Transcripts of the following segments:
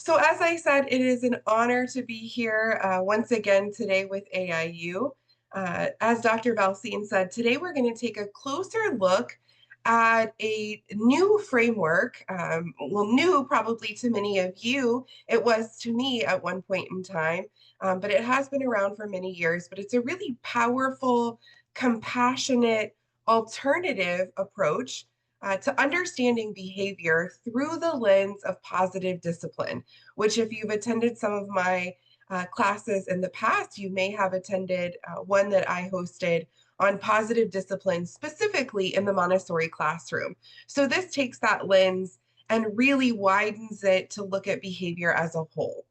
So as I said, it is an honor to be here once again today with AIU. As Dr. Valcine said, today we're going to take a closer look at a new framework. Well, new probably to many of you. It was to me at one point in time, but it has been around for many years. But it's a really powerful, compassionate, alternative approach to understanding behavior through the lens of positive discipline, which, if you've attended some of my classes in the past, you may have attended one that I hosted on positive discipline, specifically in the Montessori classroom. So this takes that lens and really widens it to look at behavior as a whole.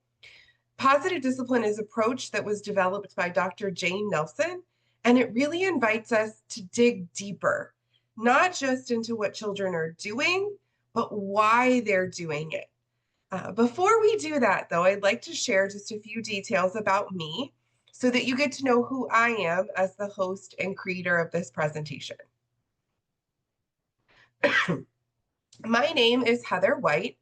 Positive discipline is an approach that was developed by Dr. Jane Nelson, and it really invites us to dig deeper, not just into what children are doing, but why they're doing it. Before we do that, though, I'd like to share just a few details about me so that you get to know who I am as the host and creator of this presentation. My name is Heather White.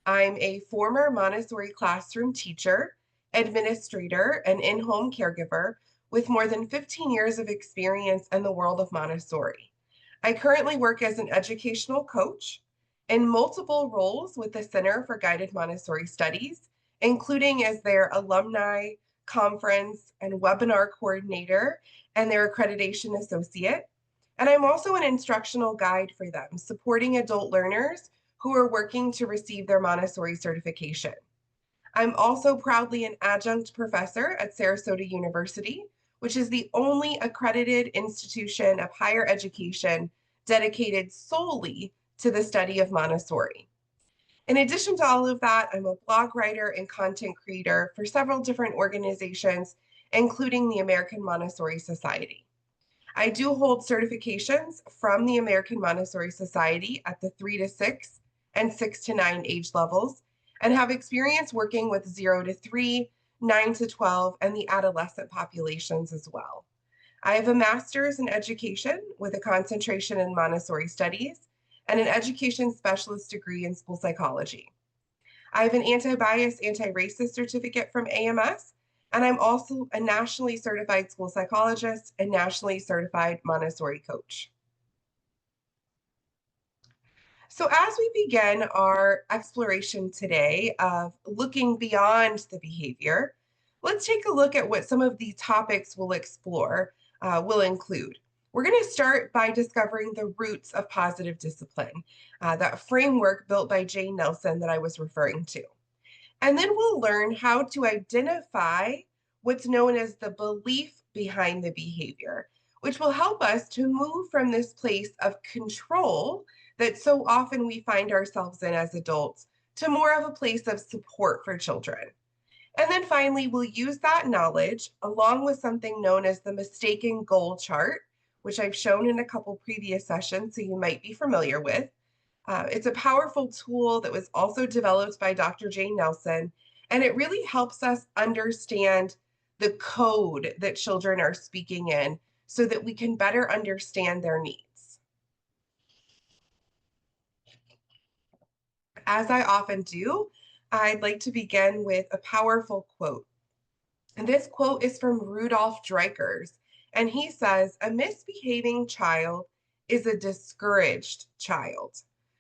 I'm a former Montessori classroom teacher, administrator, and in-home caregiver with more than 15 years of experience in the world of Montessori. I currently work as an educational coach in multiple roles with the Center for Guided Montessori Studies, including as their alumni, conference, and webinar coordinator and their accreditation associate. And I'm also an instructional guide for them, supporting adult learners who are working to receive their Montessori certification. I'm also proudly an adjunct professor at Sarasota University, which is the only accredited institution of higher education dedicated solely to the study of Montessori. In addition to all of that, I'm a blog writer and content creator for several different organizations, including the American Montessori Society. I do hold certifications from the American Montessori Society at the 3 to 6 and 6 to 9 age levels, and have experience working with 0 to 3, 9 to 12, and the adolescent populations as well. I have a master's in education with a concentration in Montessori studies and an education specialist degree in school psychology. I have an anti-bias, anti-racist certificate from AMS, and I'm also a nationally certified school psychologist and nationally certified Montessori coach. So as we begin our exploration today of looking beyond the behavior, let's take a look at what some of the topics we'll explore will include. We're going to start by discovering the roots of positive discipline, that framework built by Jane Nelson that I was referring to. And then we'll learn how to identify what's known as the belief behind the behavior, which will help us to move from this place of control that so often we find ourselves in as adults to more of a place of support for children. And then finally, we'll use that knowledge along with something known as the mistaken goal chart, which I've shown in a couple previous sessions, so you might be familiar with. It's a powerful tool that was also developed by Dr. Jane Nelson, and it really helps us understand the code that children are speaking in so that we can better understand their needs. As I often do, I'd like to begin with a powerful quote. And this quote is from Rudolf Dreikurs, and he says, "A misbehaving child is a discouraged child."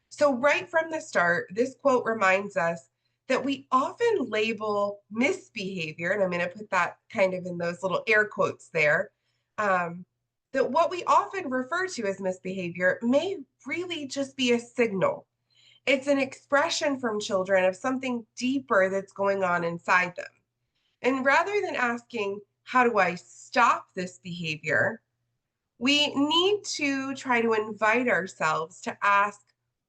So right from the start, this quote reminds us that we often label misbehavior, and I'm going to put that kind of in those little air quotes there, that what we often refer to as misbehavior may really just be a signal. It's an expression from children of something deeper that's going on inside them. And rather than asking, how do I stop this behavior? We need to try to invite ourselves to ask,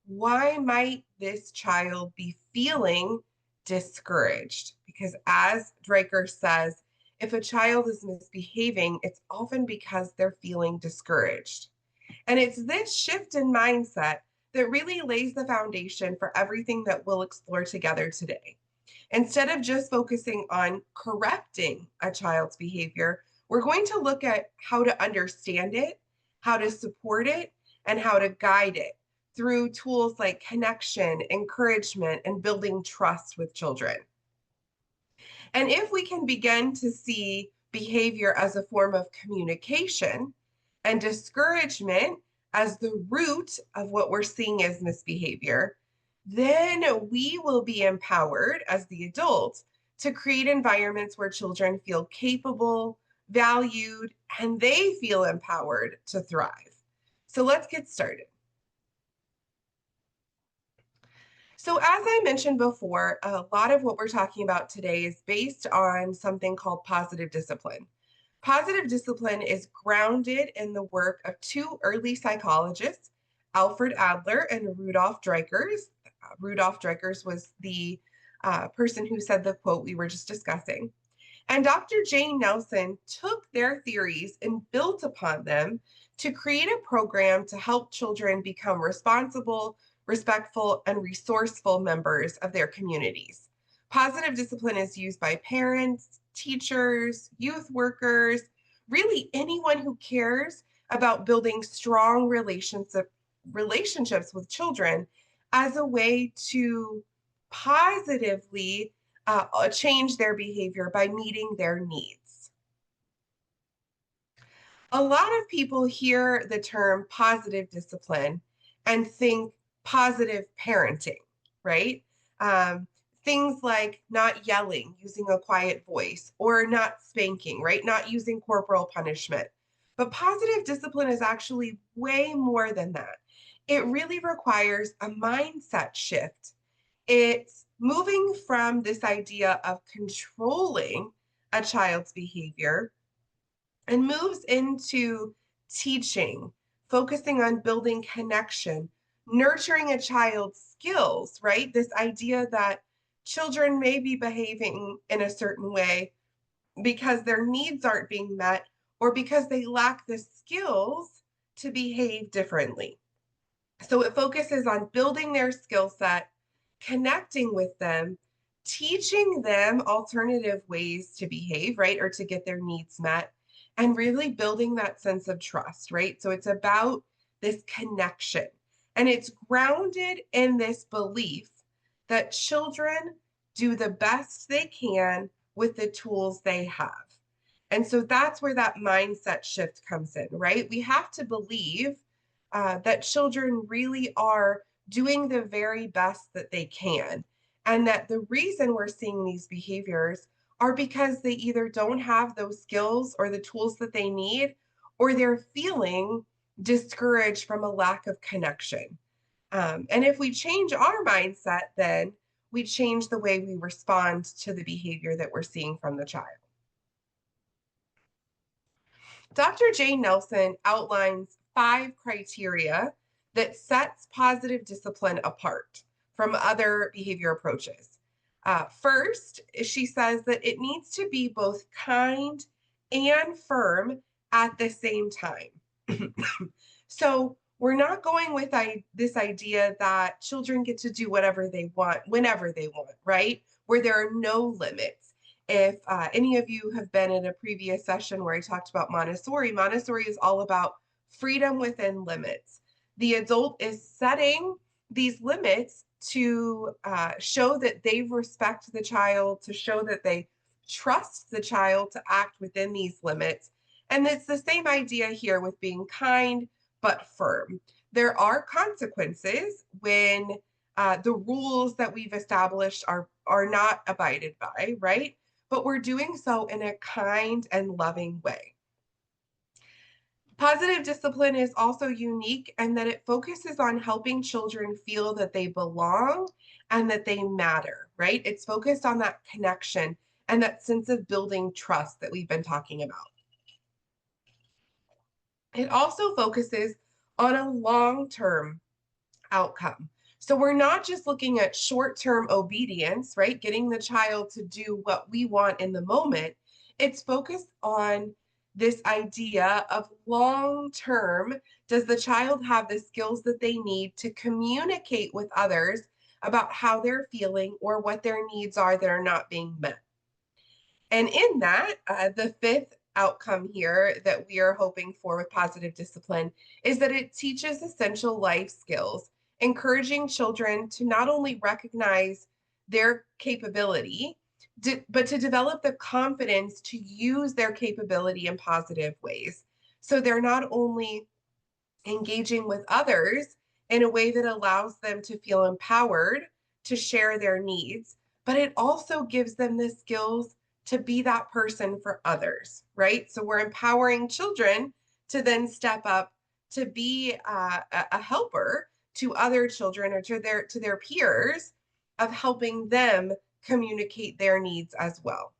why might this child be feeling discouraged? Because as Draker says, if a child is misbehaving, it's often because they're feeling discouraged. And it's this shift in mindset that really lays the foundation for everything that we'll explore together today. Instead of just focusing on correcting a child's behavior, we're going to look at how to understand it, how to support it, and how to guide it through tools like connection, encouragement, and building trust with children. And if we can begin to see behavior as a form of communication and discouragement as the root of what we're seeing as misbehavior, then we will be empowered as the adults to create environments where children feel capable, valued, and they feel empowered to thrive. So let's get started. So, as I mentioned before, a lot of what we're talking about today is based on something called positive discipline. Positive discipline is grounded in the work of two early psychologists, Alfred Adler and Rudolf Dreikurs. Rudolf Dreikurs was the person who said the quote we were just discussing. And Dr. Jane Nelson took their theories and built upon them to create a program to help children become responsible, respectful, and resourceful members of their communities. Positive discipline is used by parents, teachers, youth workers, really anyone who cares about building strong relationships with children as a way to positively change their behavior by meeting their needs. A lot of people hear the term positive discipline and think positive parenting, right? Um, Things like not yelling, using a quiet voice, or not spanking, right? Not using corporal punishment. But positive discipline is actually way more than that. It really requires a mindset shift. It's moving from this idea of controlling a child's behavior and moves into teaching, focusing on building connection, nurturing a child's skills, right? This idea that children may be behaving in a certain way because their needs aren't being met or because they lack the skills to behave differently. So it focuses on building their skill set, connecting with them, teaching them alternative ways to behave, right? Or to get their needs met, and really building that sense of trust, right? So it's about this connection. And it's grounded in this belief that children do the best they can with the tools they have. And so that's where that mindset shift comes in, right? We have to believe that children really are doing the very best that they can. And that the reason we're seeing these behaviors are because they either don't have those skills or the tools that they need, or they're feeling discouraged from a lack of connection. And if we change our mindset, then we change the way we respond to the behavior that we're seeing from the child. Dr. Jane Nelson outlines 5 criteria that sets positive discipline apart from other behavior approaches. First, she says that it needs to be both kind and firm at the same time. So we're not going with this idea that children get to do whatever they want, whenever they want, right? Where there are no limits. If any of you have been in a previous session where I talked about Montessori, Montessori is all about freedom within limits. The adult is setting these limits to show that they respect the child, to show that they trust the child to act within these limits. And it's the same idea here with being kind but firm. There are consequences when the rules that we've established are not abided by, right? But we're doing so in a kind and loving way. Positive discipline is also unique in that it focuses on helping children feel that they belong and that they matter, right? It's focused on that connection and that sense of building trust that we've been talking about. It also focuses on a long-term outcome. So we're not just looking at short-term obedience, right? Getting the child to do what we want in the moment. It's focused on this idea of long-term. Does the child have the skills that they need to communicate with others about how they're feeling or what their needs are that are not being met? And in that, the fifth outcome here that we are hoping for with positive discipline is that it teaches essential life skills, encouraging children to not only recognize their capability, but to develop the confidence to use their capability in positive ways. So they're not only engaging with others in a way that allows them to feel empowered to share their needs, but it also gives them the skills to be that person for others, right? So we're empowering children to then step up to be a helper to other children or to their peers of helping them communicate their needs as well.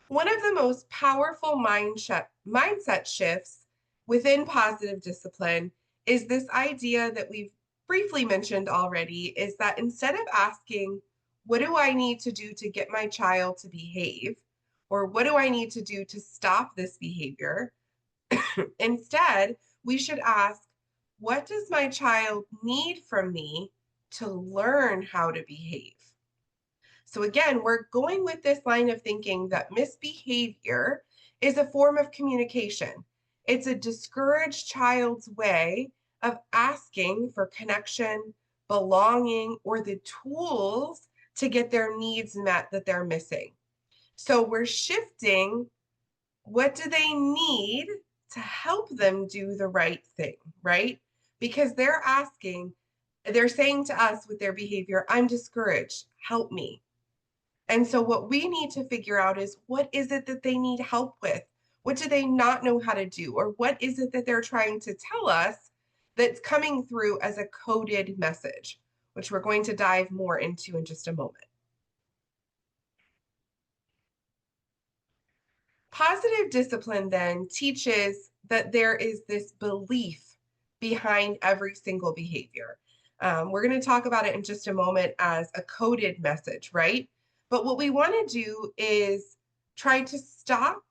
One of the most powerful mindset shifts within positive discipline is this idea that we've briefly mentioned already, is that instead of asking, what do I need to do to get my child to behave? Or what do I need to do to stop this behavior? Instead, we should ask, what does my child need from me to learn how to behave? So again, we're going with this line of thinking that misbehavior is a form of communication. It's a discouraged child's way of asking for connection, belonging, or the tools to get their needs met that they're missing. So we're shifting, what do they need to help them do the right thing, right? Because they're saying to us with their behavior, I'm discouraged, help me. And so what we need to figure out is, what is it that they need help with? What do they not know how to do? Or what is it that they're trying to tell us that's coming through as a coded message, which we're going to dive more into in just a moment. Positive discipline then teaches that there is this belief behind every single behavior. We're going to talk about it in just a moment as a coded message, right? But what we want to do is try to stop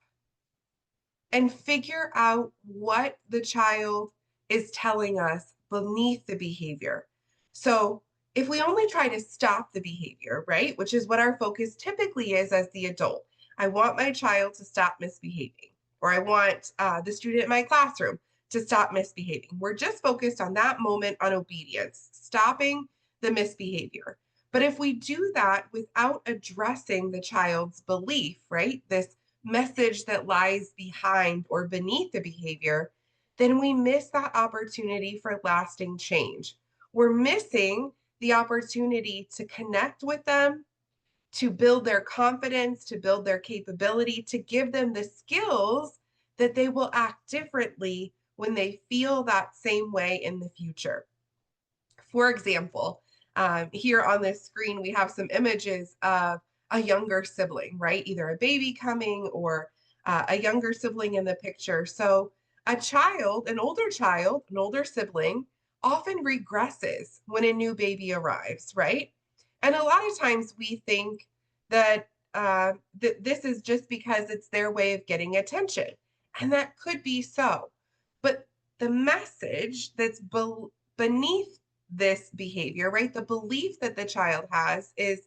and figure out what the child is telling us beneath the behavior. So if we only try to stop the behavior, right, which is what our focus typically is as the adult, I want my child to stop misbehaving, or I want the student in my classroom to stop misbehaving. We're just focused on that moment on obedience, stopping the misbehavior. But if we do that without addressing the child's belief, right, this message that lies behind or beneath the behavior, then we miss that opportunity for lasting change. We're missing the opportunity to connect with them, to build their confidence, to build their capability, to give them the skills that they will act differently when they feel that same way in the future. For example, here on this screen, we have some images of a younger sibling, right? Either a baby coming or a younger sibling in the picture. So an older sibling, often regresses when a new baby arrives, right? And a lot of times we think that this is just because it's their way of getting attention. And that could be so. But the message that's beneath this behavior, right? The belief that the child has is,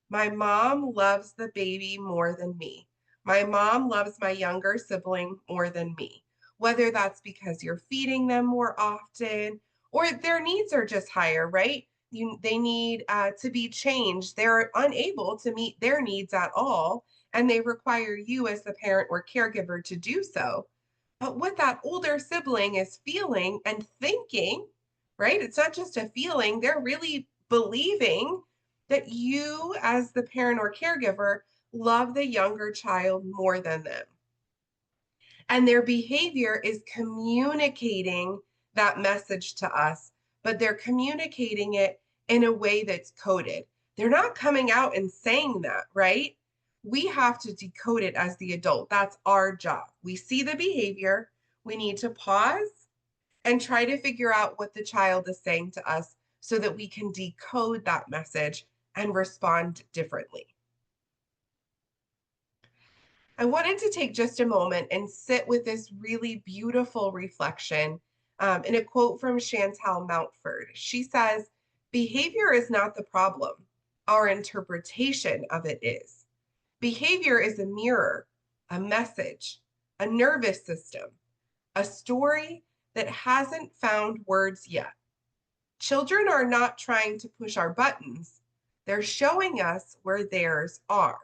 my mom loves the baby more than me. My mom loves my younger sibling more than me. Whether that's because you're feeding them more often or their needs are just higher, right? They need to be changed. They're unable to meet their needs at all, and they require you as the parent or caregiver to do so. But what that older sibling is feeling and thinking, right? It's not just a feeling, they're really believing that you, as the parent or caregiver, love the younger child more than them. And their behavior is communicating that message to us, but they're communicating it in a way that's coded. They're not coming out and saying that, right? We have to decode it as the adult. That's our job. We see the behavior, we need to pause and try to figure out what the child is saying to us so that we can decode that message and respond differently. I wanted to take just a moment and sit with this really beautiful reflection in a quote from Chantal Mountford. She says, behavior is not the problem. Our interpretation of it is. Behavior is a mirror, a message, a nervous system, a story that hasn't found words yet. Children are not trying to push our buttons. They're showing us where theirs are.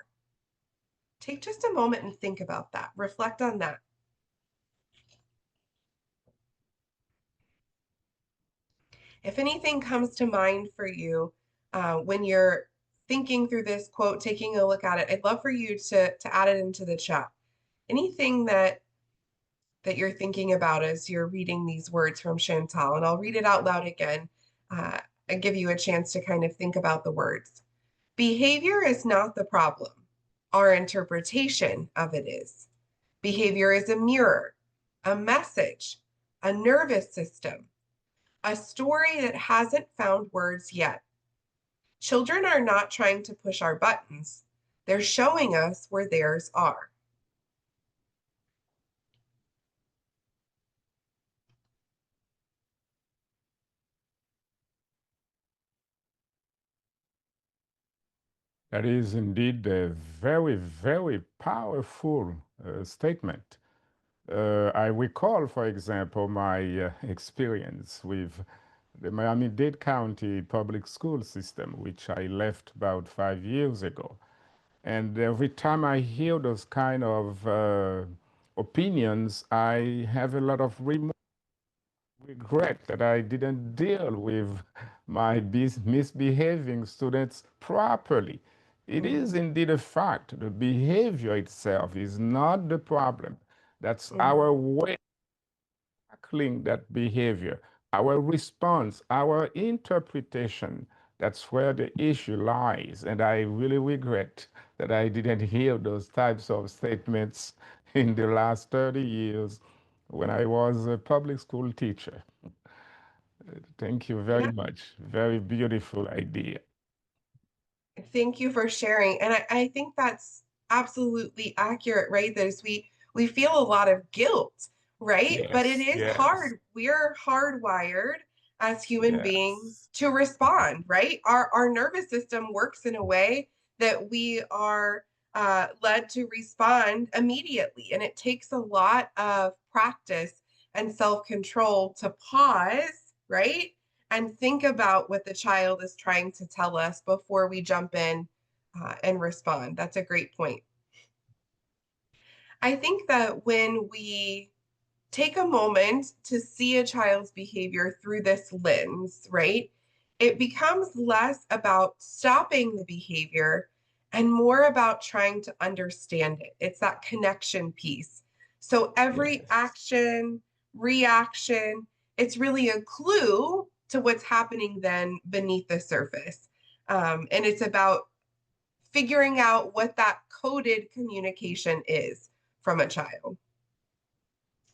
Take just a moment and think about that. Reflect on that. If anything comes to mind for you when you're thinking through this quote, taking a look at it, I'd love for you to add it into the chat. Anything that you're thinking about as you're reading these words from Chantal, and I'll read it out loud again and give you a chance to kind of think about the words. Behavior is not the problem. Our interpretation of it is. Behavior is a mirror, a message, a nervous system, a story that hasn't found words yet. Children are not trying to push our buttons. They're showing us where theirs are. That is indeed a very, very powerful statement. I recall, for example, my experience with the Miami-Dade County public school system, which I left about 5 years ago. And every time I hear those kind of opinions, I have a lot of regret that I didn't deal with my misbehaving students properly. It Mm-hmm. is indeed a fact. The behavior itself is not the problem. That's Mm-hmm. our way of tackling that behavior, our response, our interpretation. That's where the issue lies. And I really regret that I didn't hear those types of statements in the last 30 years when I was a public school teacher. Thank you very Yeah, much. Very beautiful idea. thank you for sharing. And I think that's absolutely accurate, right? That is we feel a lot of guilt, right? But it Yes, is yes, hard. We're hardwired as human beings yes, to respond, right? Our nervous system works in a way that we are led to respond immediately. And it takes a lot of practice and self-control to pause, right? And think about what the child is trying to tell us before we jump in and respond. That's a great point. I think that when we take a moment to see a child's behavior through this lens, right, it becomes less about stopping the behavior and more about trying to understand it. It's that connection piece. So every yes. action, reaction, it's really a clue to what's happening then beneath the surface. And it's about figuring out what that coded communication is from a child.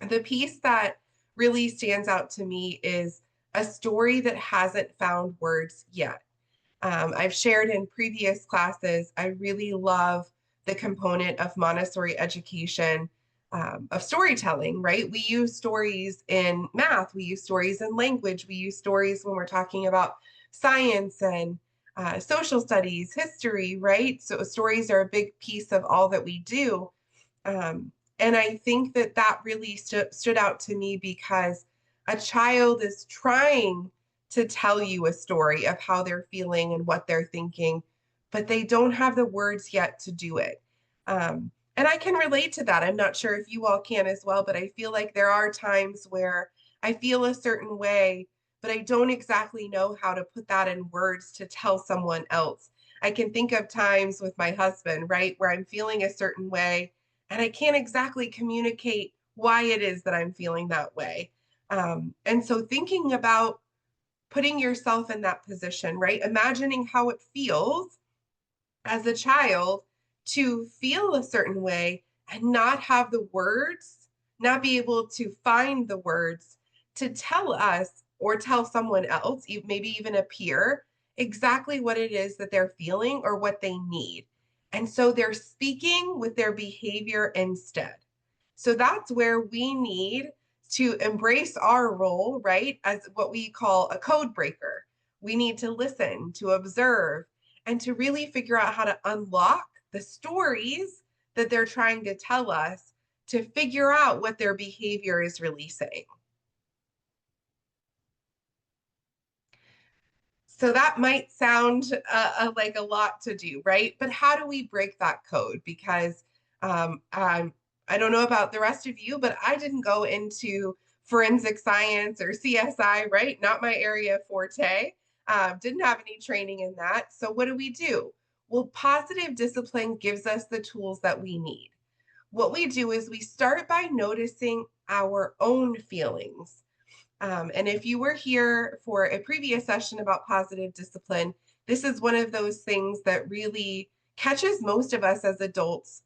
The piece that really stands out to me is a story that hasn't found words yet. I've shared in previous classes, I really love the component of Montessori education of storytelling, right? We use stories in math, we use stories in language, we use stories when we're talking about science and social studies, history, right? So stories are a big piece of all that we do. Um, and I think that that really stood out to me because a child is trying to tell you a story of how they're feeling and what they're thinking, but they don't have the words yet to do it. And I can relate to that. I'm not sure if you all can as well, but I feel like there are times where I feel a certain way, but I don't exactly know how to put that in words to tell someone else. I can think of times with my husband, right, where I'm feeling a certain way and I can't exactly communicate why it is that I'm feeling that way. And so thinking about putting yourself in that position, right? Imagining how it feels as a child to feel a certain way and not have the words, not be able to find the words to tell us or tell someone else, maybe even a peer, exactly what it is that they're feeling or what they need. And so they're speaking with their behavior instead. So that's where we need to embrace our role, right? As what we call a code breaker. We need to listen, to observe, and to really figure out how to unlock the stories that they're trying to tell us to figure out what their behavior is really saying. So that might sound like a lot to do, right? But how do we break that code? Because um, I'm, I don't know about the rest of you, but I didn't go into forensic science or CSI, right? Not my area of forte. Didn't have any training in that. So what do? Well, positive discipline gives us the tools that we need. What we do is we start by noticing our own feelings. And if you were here for a previous session about positive discipline, this is one of those things that really catches most of us as adults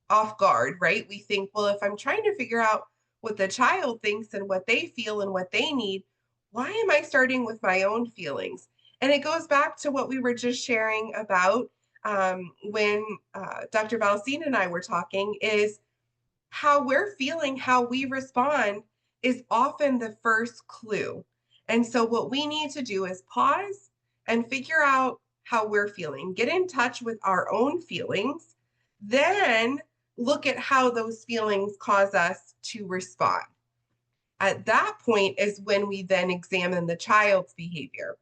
off guard, right? We think, well, if I'm trying to figure out what the child thinks and what they feel and what they need, why am I starting with my own feelings? And it goes back to what we were just sharing about when Dr. Valcine and I were talking is how we're feeling, how we respond is often the first clue. And so, what we need to do is pause and figure out how we're feeling, get in touch with our own feelings, then look at how those feelings cause us to respond. At that point is when we then examine the child's behavior.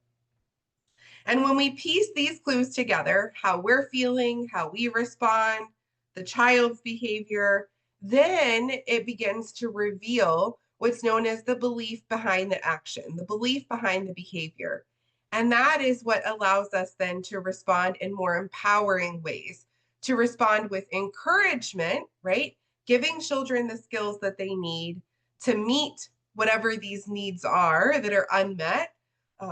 And when we piece these clues together, how we're feeling, how we respond, the child's behavior, then it begins to reveal what's known as the belief behind the action, the belief behind the behavior. And that is what allows us then to respond in more empowering ways, to respond with encouragement, right? Giving children the skills that they need to meet whatever these needs are that are unmet,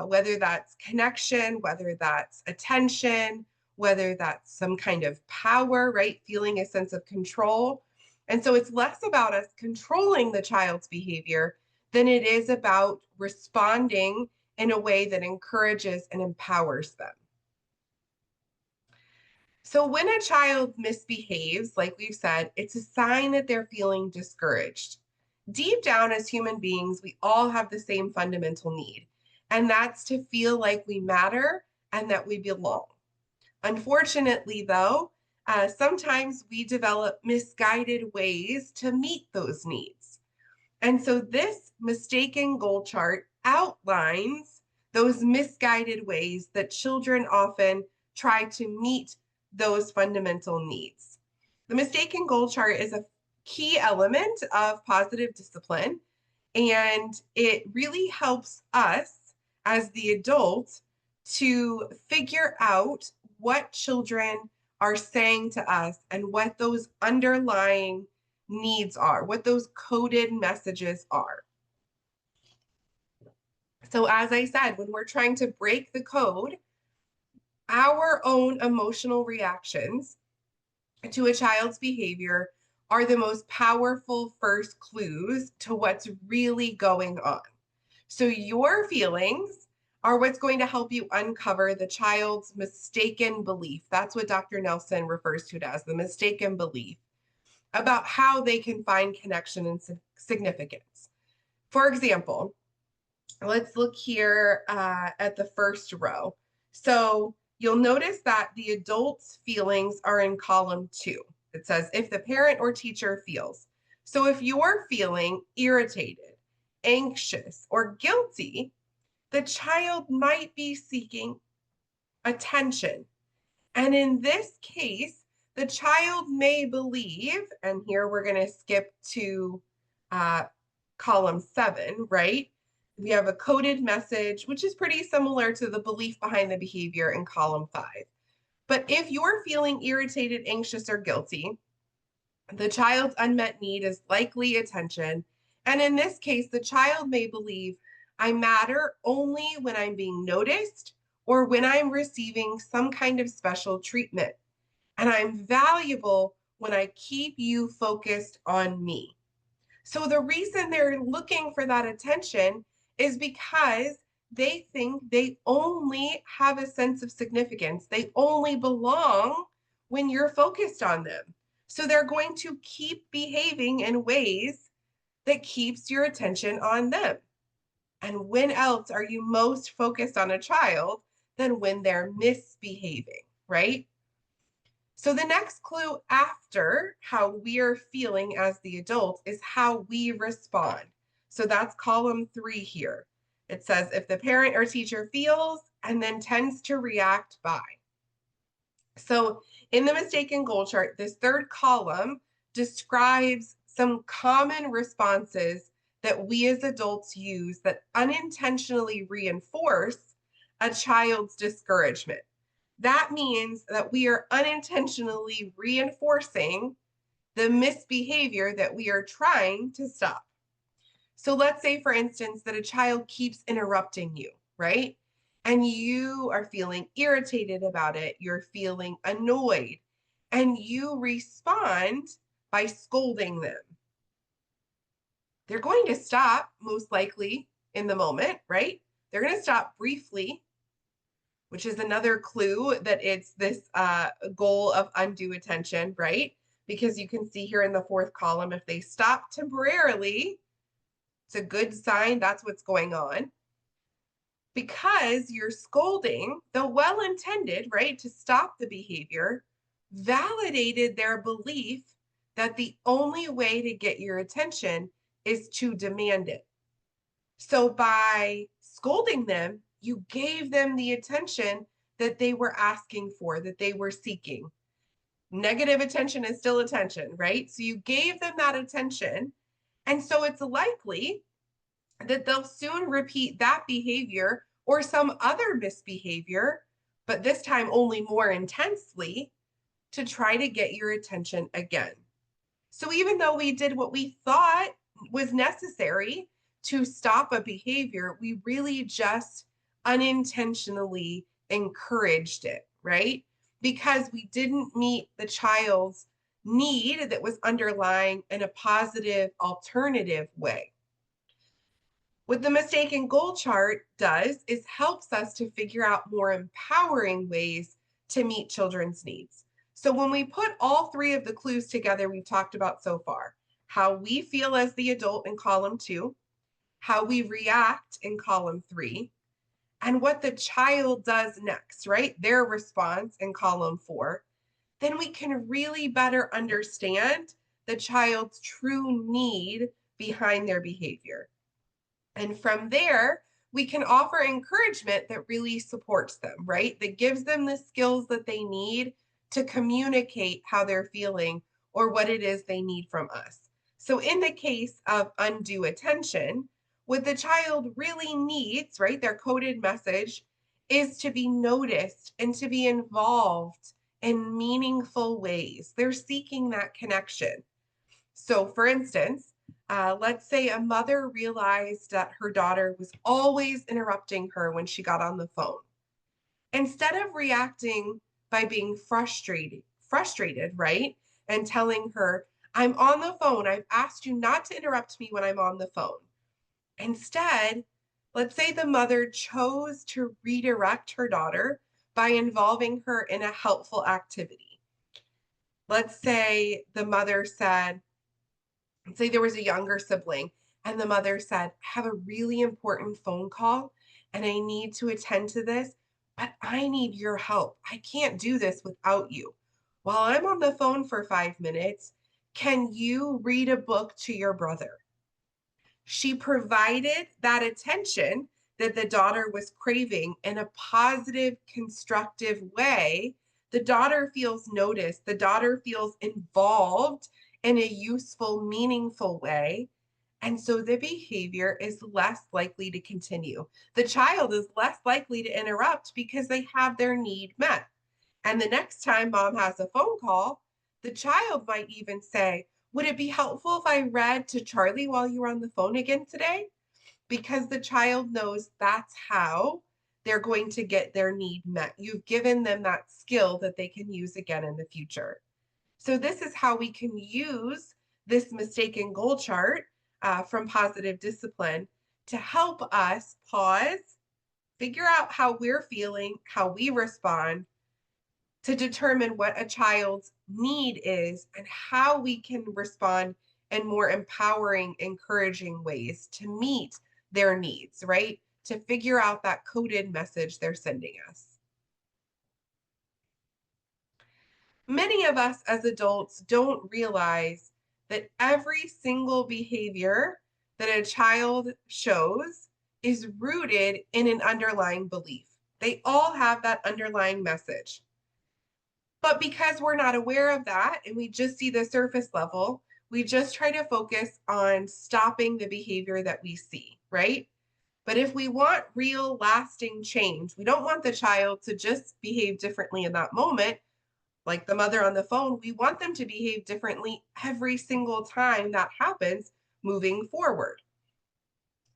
whether that's connection, whether that's attention, whether that's some kind of power, right? Feeling a sense of control. And so it's less about us controlling the child's behavior than it is about responding in a way that encourages and empowers them. So when a child misbehaves, like we've said, it's a sign that they're feeling discouraged. Deep down, as human beings, we all have the same fundamental need, and that's to feel like we matter and that we belong. Unfortunately, though, sometimes we develop misguided ways to meet those needs. And so this mistaken goal chart outlines those misguided ways that children often try to meet those fundamental needs. The mistaken goal chart is a key element of positive discipline, and it really helps us as the adult to figure out what children are saying to us and what those underlying needs are, what those coded messages are. So, as I said, when we're trying to break the code, our own emotional reactions to a child's behavior are the most powerful first clues to what's really going on. So, your feelings are what's going to help you uncover the child's mistaken belief. That's what Dr. Nelson refers to it as, the mistaken belief about how they can find connection and significance. For example, let's look here at the first row. So you'll notice that the adult's feelings are in column 2. It says, if the parent or teacher feels. So if you're feeling irritated, anxious, or guilty, the child might be seeking attention. And in this case, the child may believe, and here we're going to skip to uh, column 7, right? We have a coded message, which is pretty similar to the belief behind the behavior in column 5. But if you're feeling irritated, anxious, or guilty, the child's unmet need is likely attention. And in this case, the child may believe, I matter only when I'm being noticed or when I'm receiving some kind of special treatment. And I'm valuable when I keep you focused on me. So the reason they're looking for that attention is because they think they only have a sense of significance. They only belong when you're focused on them. So they're going to keep behaving in ways that keeps your attention on them. And when else are you most focused on a child than when they're misbehaving, right? So the next clue after how we're feeling as the adult is how we respond. So that's column 3 here. It says if the parent or teacher feels, and then tends to react by. So in the mistaken goal chart, this third column describes some common responses that we as adults use that unintentionally reinforce a child's discouragement. That means that we are unintentionally reinforcing the misbehavior that we are trying to stop. So let's say, for instance, that a child keeps interrupting you, right? And you are feeling irritated about it, you're feeling annoyed, and you respond by scolding them. They're going to stop, most likely, in the moment, right? They're going to stop briefly, which is another clue that it's this goal of undue attention, right? Because you can see here in the fourth column, if they stop temporarily, it's a good sign that's what's going on. Because you're scolding, though well intended, right, to stop the behavior, validated their belief that the only way to get your attention is to demand it. So by scolding them, you gave them the attention that they were asking for, that they were seeking. Negative attention is still attention, right? So you gave them that attention. And so it's likely that they'll soon repeat that behavior or some other misbehavior, but this time only more intensely, to try to get your attention again. So even though we did what we thought was necessary to stop a behavior, we really just unintentionally encouraged it, right? Because we didn't meet the child's need that was underlying in a positive alternative way. What the mistaken goal chart does is helps us to figure out more empowering ways to meet children's needs. So when we put all three of the clues together we've talked about so far, how we feel as the adult in column 2, how we react in column 3, and what the child does next, right? Their response in column 4, then we can really better understand the child's true need behind their behavior. And from there, we can offer encouragement that really supports them, right? That gives them the skills that they need to communicate how they're feeling or what it is they need from us. So, in the case of undue attention, what the child really needs, right, their coded message is to be noticed and to be involved in meaningful ways. They're seeking that connection. So, for instance, let's say a mother realized that her daughter was always interrupting her when she got on the phone. Instead of reacting by being frustrated, right? And telling her, I'm on the phone. I've asked you not to interrupt me when I'm on the phone. Instead, let's say the mother chose to redirect her daughter by involving her in a helpful activity. Let's say the mother said, say there was a younger sibling and the mother said, I have a really important phone call and I need to attend to this, but I need your help. I can't do this without you. While I'm on the phone for 5 minutes, can you read a book to your brother? She provided that attention that the daughter was craving in a positive, constructive way. The daughter feels noticed, the daughter feels involved in a useful, meaningful way. And so the behavior is less likely to continue. The child is less likely to interrupt because they have their need met. And the next time mom has a phone call, the child might even say, would it be helpful if I read to Charlie while you were on the phone again today? Because the child knows that's how they're going to get their need met. You've given them that skill that they can use again in the future. So this is how we can use this mistaken goal chart from positive discipline to help us pause, figure out how we're feeling, how we respond, to determine what a child's need is and how we can respond in more empowering, encouraging ways to meet their needs, right? To figure out that coded message they're sending us. Many of us as adults don't realize that every single behavior that a child shows is rooted in an underlying belief. They all have that underlying message. But because we're not aware of that and we just see the surface level, we just try to focus on stopping the behavior that we see, right? But if we want real lasting change, we don't want the child to just behave differently in that moment, like the mother on the phone. We want them to behave differently every single time that happens moving forward.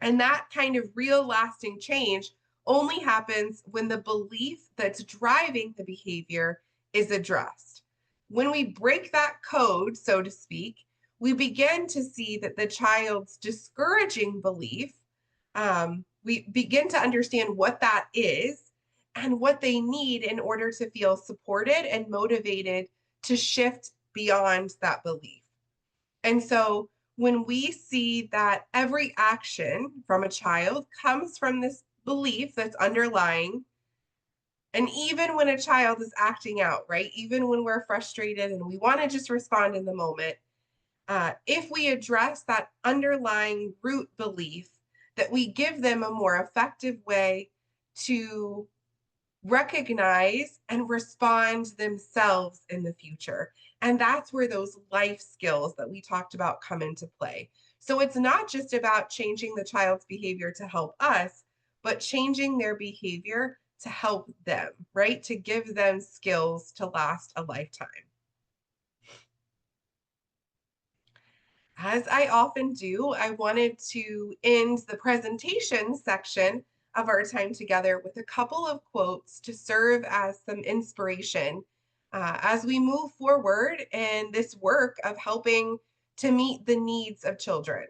And that kind of real lasting change only happens when the belief that's driving the behavior is addressed. When we break that code, so to speak, we begin to see that the child's discouraging belief, we begin to understand what that is and what they need in order to feel supported and motivated to shift beyond that belief. And so when we see that every action from a child comes from this belief that's underlying, and even when a child is acting out, right? Even when we're frustrated and we want to just respond in the moment, if we address that underlying root belief, that we give them a more effective way to recognize and respond themselves in the future. And that's where those life skills that we talked about come into play. So it's not just about changing the child's behavior to help us, but changing their behavior to help them, right? To give them skills to last a lifetime. As I often do, I wanted to end the presentation section of our time together with a couple of quotes to serve as some inspiration as we move forward in this work of helping to meet the needs of children.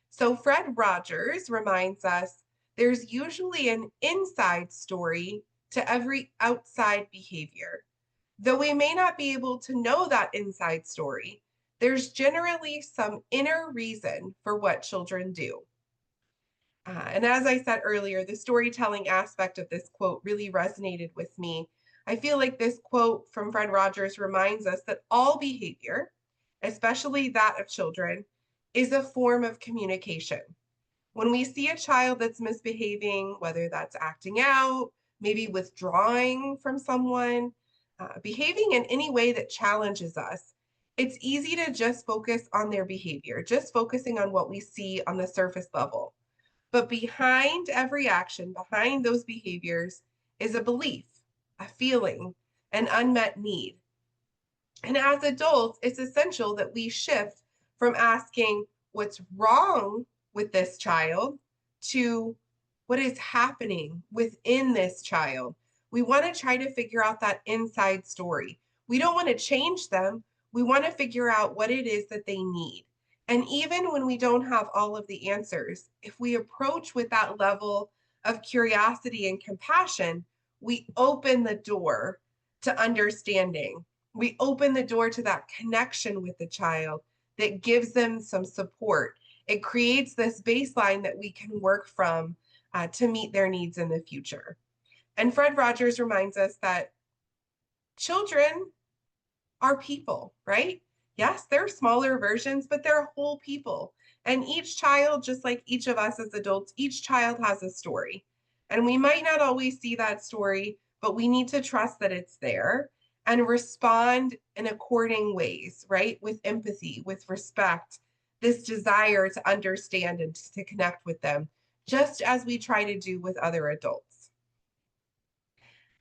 So, Fred Rogers reminds us there's usually an inside story to every outside behavior. Though we may not be able to know that inside story, there's generally some inner reason for what children do. And as I said earlier, the storytelling aspect of this quote really resonated with me. I feel like this quote from Fred Rogers reminds us that all behavior, especially that of children, is a form of communication. When we see a child that's misbehaving, whether that's acting out, maybe withdrawing from someone, behaving in any way that challenges us, it's easy to just focus on their behavior, just focusing on what we see on the surface level. But behind every action, behind those behaviors, is a belief, a feeling, an unmet need. And as adults, it's essential that we shift from asking what's wrong with this child to what is happening within this child. We want to try to figure out that inside story. We don't want to change them. We want to figure out what it is that they need. And even when we don't have all of the answers, if we approach with that level of curiosity and compassion, we open the door to understanding. We open the door to that connection with the child that gives them some support. It creates this baseline that we can work from to meet their needs in the future. And Fred Rogers reminds us that children are people, right? Yes, they're smaller versions, but they're whole people. And each child, just like each of us as adults, each child has a story. And we might not always see that story, but we need to trust that it's there and respond in according ways, right? With empathy, with respect, this desire to understand and to connect with them, just as we try to do with other adults.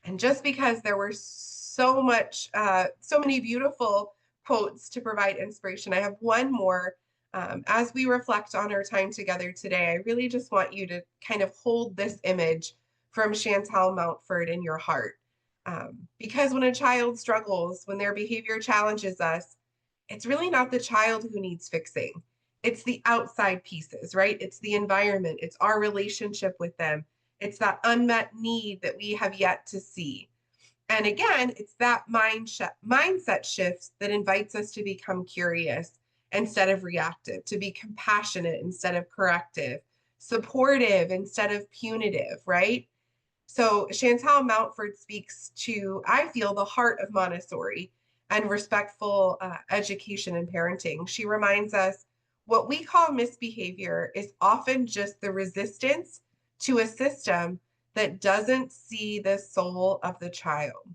And just because there were so many beautiful quotes to provide inspiration, I have one more. As we reflect on our time together today, I really just want you to kind of hold this image from Chantal Mountford in your heart. Because when a child struggles, when their behavior challenges us, it's really not the child who needs fixing. It's the outside pieces, right? It's the environment, it's our relationship with them, it's that unmet need that we have yet to see. And again, it's that mindset shift that invites us to become curious instead of reactive, to be compassionate instead of corrective, supportive instead of punitive, right? So Chantal Mountford speaks to, I feel, the heart of Montessori and respectful education and parenting. She reminds us what we call misbehavior is often just the resistance to a system that doesn't see the soul of the child.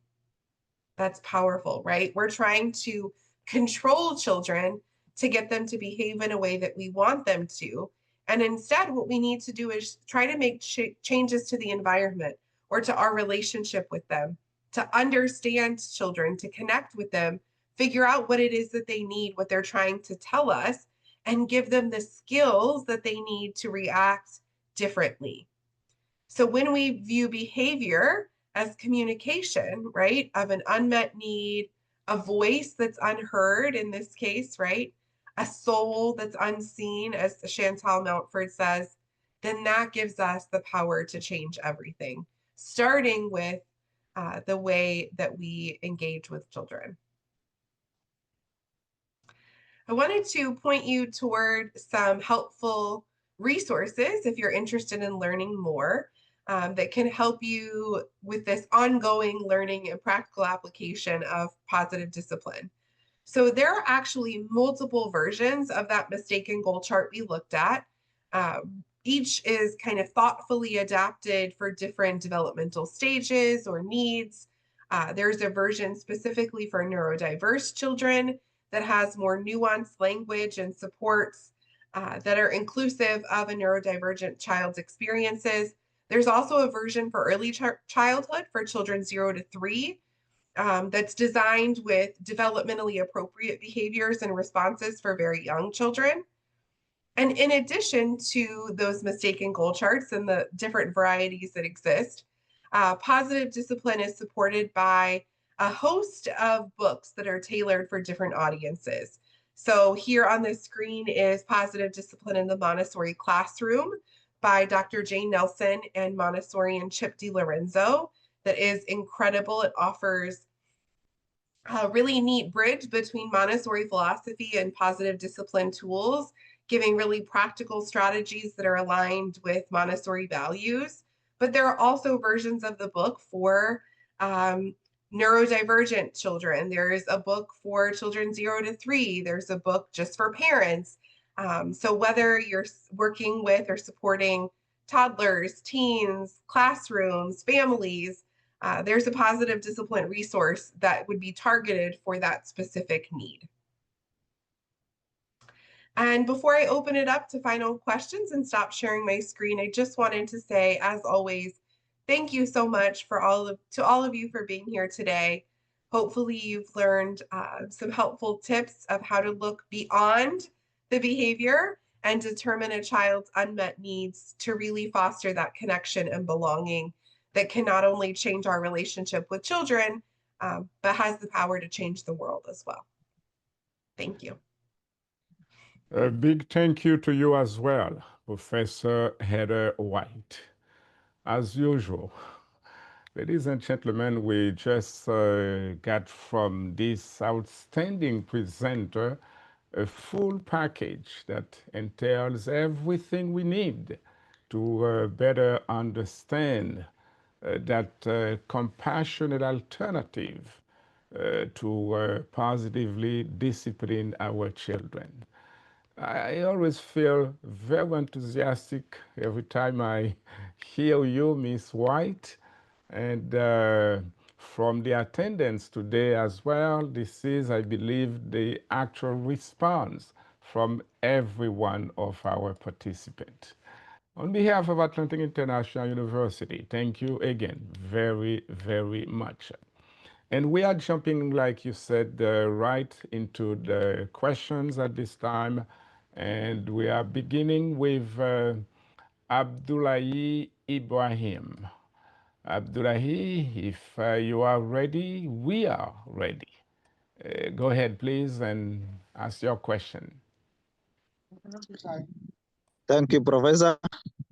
That's powerful, right? We're trying to control children to get them to behave in a way that we want them to. And instead, what we need to do is try to make changes to the environment or to our relationship with them, to understand children, to connect with them, figure out what it is that they need, what they're trying to tell us, and give them the skills that they need to react differently. So when we view behavior as communication, right, of an unmet need, a voice that's unheard in this case, right, a soul that's unseen, as Chantal Mountford says, then that gives us the power to change everything, starting with the way that we engage with children. I wanted to point you toward some helpful resources if you're interested in learning more that can help you with this ongoing learning and practical application of positive discipline. So there are actually multiple versions of that mistaken goal chart we looked at. Uh, each is kind of thoughtfully adapted for different developmental stages or needs. There's a version specifically for neurodiverse children that has more nuanced language and supports that are inclusive of a neurodivergent child's experiences. There's also a version for early childhood for children 0 to 3 that's designed with developmentally appropriate behaviors and responses for very young children. And in addition to those mistaken goal charts and the different varieties that exist, positive discipline is supported by a host of books that are tailored for different audiences. So here on the screen is Positive Discipline in the Montessori Classroom by Dr. Jane Nelson and Montessorian Chip DiLorenzo. That is incredible. It offers a really neat bridge between Montessori philosophy and positive discipline tools, giving really practical strategies that are aligned with Montessori values. But there are also versions of the book for neurodivergent children. There's a book for children 0 to 3. There's a book just for parents. So whether you're working with or supporting toddlers, teens, classrooms, families, there's a positive discipline resource that would be targeted for that specific need. And before I open it up to final questions and stop sharing my screen, I just wanted to say, as always, thank you so much for all of you for being here today. Hopefully you've learned some helpful tips of how to look beyond the behavior and determine a child's unmet needs to really foster that connection and belonging that can not only change our relationship with children, but has the power to change the world as well. Thank you. A big thank you to you as well, Professor Heather White. As usual, ladies and gentlemen, we just got from this outstanding presenter a full package that entails everything we need to better understand that compassionate alternative to positively discipline our children. I always feel very enthusiastic every time I hear you, Miss White. And from the attendance today as well, this is, I believe, the actual response from every one of our participants. On behalf of Atlantic International University, thank you again very, very much. And we are jumping, like you said, right into the questions at this time. And we are beginning with Abdullahi Ibrahim. Abdullahi, if you are ready, we are ready. Go ahead, please, and ask your question. Thank you, Professor.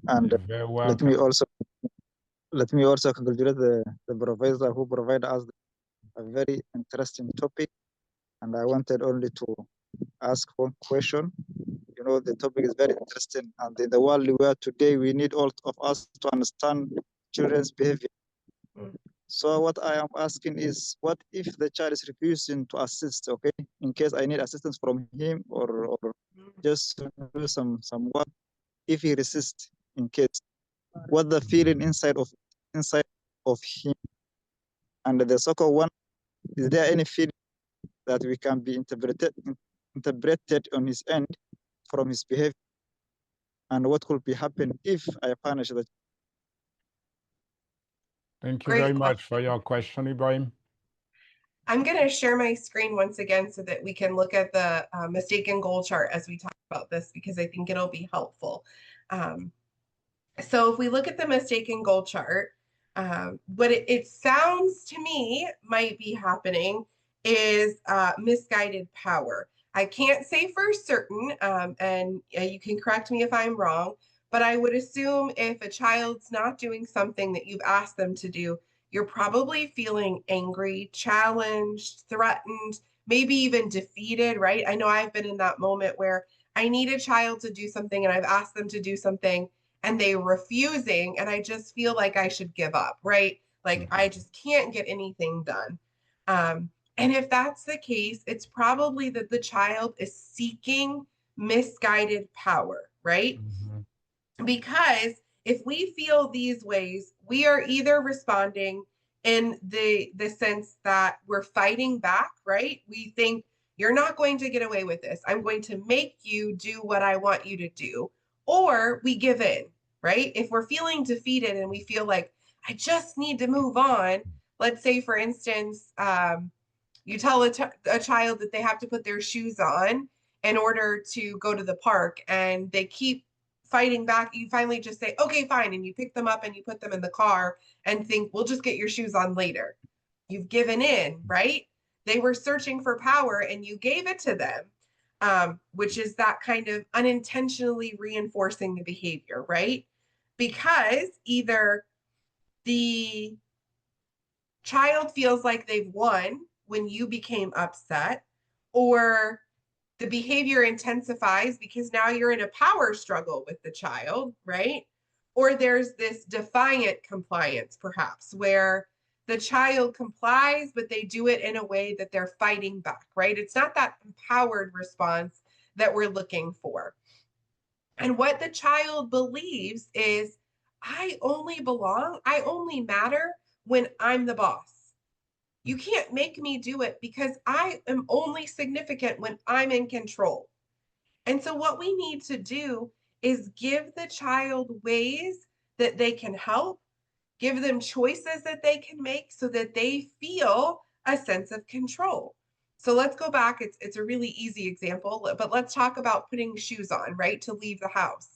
And You're very let me welcome. also congratulate the professor who provided us a very interesting topic. And I wanted only to ask one question. You know, the topic is very interesting. And in the world where today we need all of us to understand children's behavior. So what I am asking is, what if the child is refusing to assist, okay? In case I need assistance from him or just to do some work, if he resists in case, what the feeling inside of inside of him? And the second one, is there any feeling that we can be interpreted on his end from his behavior? And what could be happen if I punish the? Thank you Great very question. much for your question, Ibrahim. I'm going to share my screen once again so that we can look at the mistake and goal chart as we talk about this, because I think it'll be helpful. So if we look at the mistake and goal chart, what it sounds to me might be happening is misguided power. I can't say for certain, and you can correct me if I'm wrong, but I would assume if a child's not doing something that you've asked them to do, you're probably feeling angry, challenged, threatened, maybe even defeated, right? I know I've been in that moment where I need a child to do something and I've asked them to do something and they refusing, and I just feel like I should give up, right? Like I just can't get anything done. And if that's the case, it's probably that the child is seeking misguided power, right? Because if we feel these ways, we are either responding in the sense that we're fighting back, right? We think you're not going to get away with this. I'm going to make you do what I want you to do. Or we give in, right? If we're feeling defeated and we feel like I just need to move on, let's say, for instance, you tell a child that they have to put their shoes on in order to go to the park, and they keep fighting back. You finally just say, okay, fine. And you pick them up and you put them in the car and think, we'll just get your shoes on later. You've given in, right? They were searching for power and you gave it to them, which is that kind of unintentionally reinforcing the behavior, right? Because either the child feels like they've won when you became upset, or the behavior intensifies because now you're in a power struggle with the child, right? Or there's this defiant compliance, perhaps, where the child complies, but they do it in a way that they're fighting back, right? It's not that empowered response that we're looking for. And what the child believes is, I only belong, I only matter when I'm the boss. You can't make me do it because I am only significant when I'm in control. And so, what we need to do is give the child ways that they can help, give them choices that they can make so that they feel a sense of control. So, let's go back. It's a really easy example, but let's talk about putting shoes on, right, to leave the house.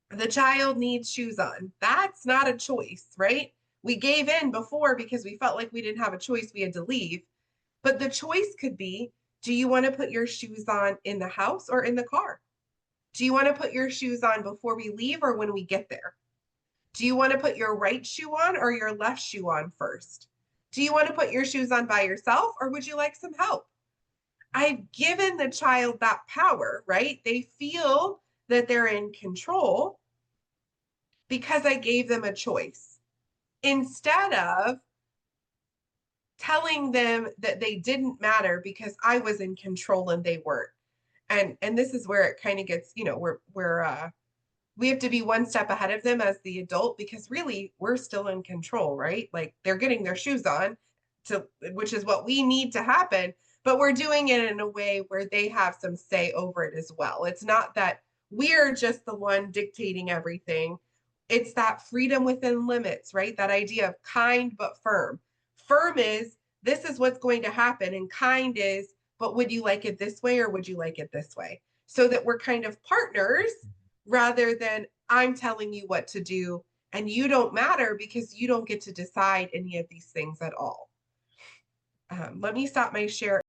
The child needs shoes on. That's not a choice, right? We gave in before because we felt like we didn't have a choice. We had to leave. But the choice could be, do you want to put your shoes on in the house or in the car? Do you want to put your shoes on before we leave or when we get there? Do you want to put your right shoe on or your left shoe on first? Do you want to put your shoes on by yourself or would you like some help? I've given the child that power, right? They feel that they're in control because I gave them a choice instead of telling them that they didn't matter because I was in control and they weren't. And this is where it kind of gets, we have to be one step ahead of them as the adult, because really we're still in control, right? Like they're getting their shoes on, to which is what we need to happen, but we're doing it in a way where they have some say over it as well. It's not that we're just the one dictating everything. It's that freedom within limits, right? That idea of kind but firm. Firm is, this is what's going to happen, and kind is, but would you like it this way or would you like it this way? So that we're kind of partners rather than I'm telling you what to do and you don't matter because you don't get to decide any of these things at all. Let me stop my share.